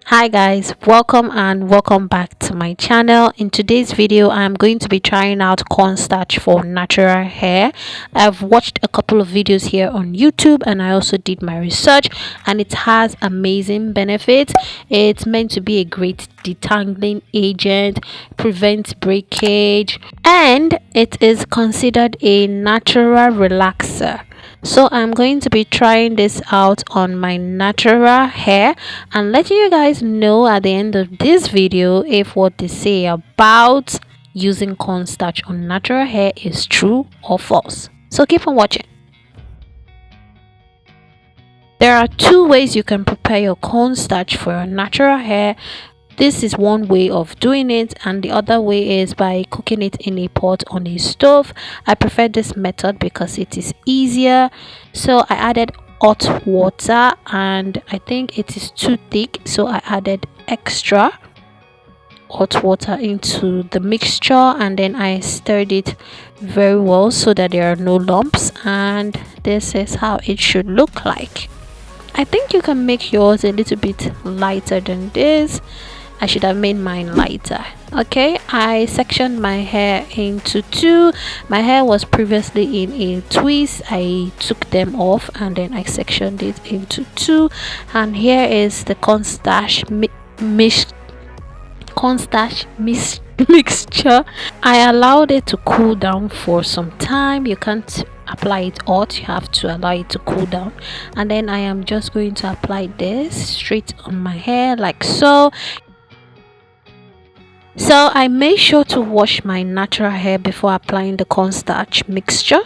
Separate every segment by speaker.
Speaker 1: Hi guys, welcome back to my channel. In today's video I'm going to be trying out cornstarch for natural hair. I've watched a couple of videos here on YouTube and I also did my research, and it has amazing benefits. It's meant to be a great detangling agent, prevents breakage, and it is considered a natural relaxer. So I'm going to be trying this out on my natural hair and letting you guys know at the end of this video if what they say about using cornstarch on natural hair is true or false. So keep on watching. There are two ways you can prepare your cornstarch for your natural hair. This is one way of doing it, and the other way is by cooking it in a pot on a stove. I prefer this method because it is easier. So I added hot water and I think it is too thick, so I added extra hot water into the mixture and then I stirred it very well so that there are no lumps, and this is how it should look like. I think you can make yours a little bit lighter than this. I should have made mine lighter. Okay, I sectioned my hair into two. My hair was previously in a twist. I took them off and then I sectioned it into two. And here is the cornstarch mixture. I allowed it to cool down for some time. You can't apply it hot, you have to allow it to cool down, and then I am just going to apply this straight on my hair like so. So I made sure to wash my natural hair before applying the cornstarch mixture,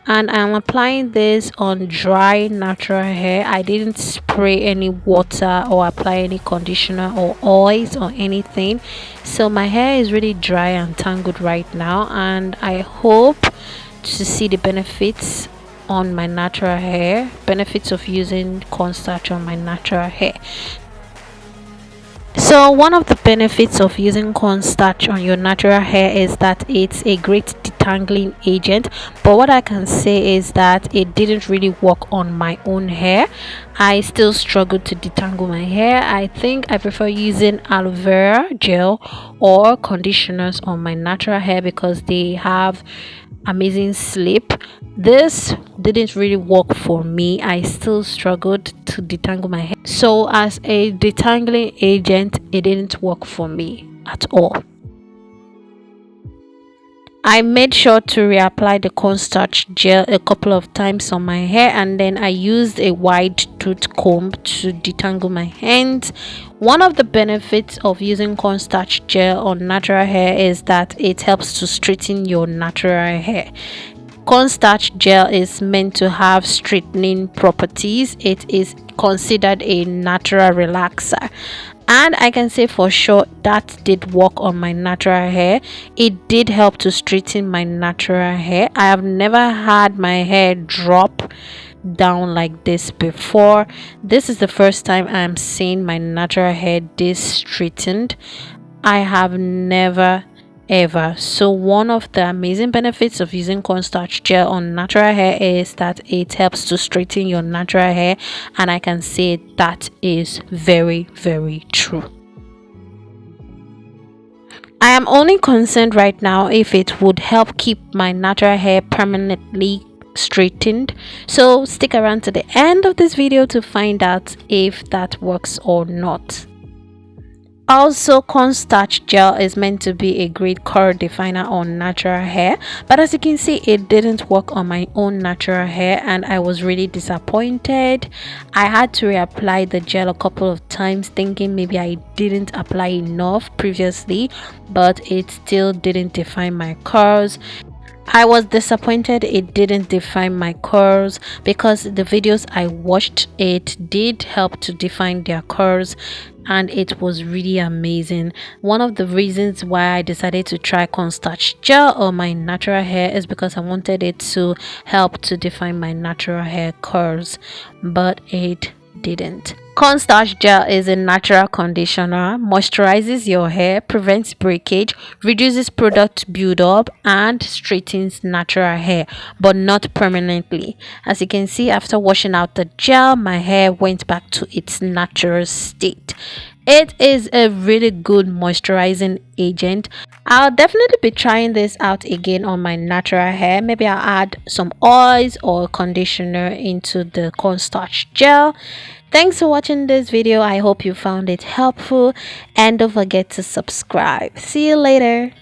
Speaker 1: and I'm applying this on dry natural hair. I didn't spray any water or apply any conditioner or oils or anything, so my hair is really dry and tangled right now, and I hope to see the benefits on my natural hair, benefits of using cornstarch on my natural hair. So one of the benefits of using cornstarch on your natural hair is that it's a great detangling agent, but what I can say is that it didn't really work on my own hair. I still struggled to detangle my hair. I think I prefer using aloe vera gel or conditioners on my natural hair because they have amazing slip. This didn't really work for me. I still struggled to detangle my hair, so as a detangling agent it didn't work for me at all. I made sure to reapply the cornstarch gel a couple of times on my hair, and then I used a wide tooth comb to detangle my hands. One of the benefits of using cornstarch gel on natural hair is that it helps to straighten your natural hair. Cornstarch gel is meant to have straightening properties. It is considered a natural relaxer, and I can say for sure that did work on my natural hair. It did help to straighten my natural hair. I have never had my hair drop down like this before. This is the first time I'm seeing my natural hair this straightened. I have never ever. So one of the amazing benefits of using cornstarch gel on natural hair is that it helps to straighten your natural hair, and I can say that is very true. I am only concerned right now if it would help keep my natural hair permanently straightened, so stick around to the end of this video to find out if that works or not. Also, cornstarch gel is meant to be a great curl definer on natural hair, but as you can see it didn't work on my own natural hair and I was really disappointed. I had to reapply the gel a couple of times thinking maybe I didn't apply enough previously, but it still didn't define my curls. I was disappointed it didn't define my curls because the videos I watched, it did help to define their curls and it was really amazing. One of the reasons why I decided to try cornstarch gel on my natural hair is because I wanted it to help to define my natural hair curls, but it didn't. Cornstarch gel is a natural conditioner, moisturizes your hair, prevents breakage, reduces product buildup, and straightens natural hair, but not permanently. As you can see, after washing out the gel, my hair went back to its natural state. It is a really good moisturizing agent. I'll definitely be trying this out again on my natural hair. Maybe I'll add some oils or conditioner into the cornstarch gel. Thanks for watching this video. I hope you found it helpful, and don't forget to subscribe. See you later.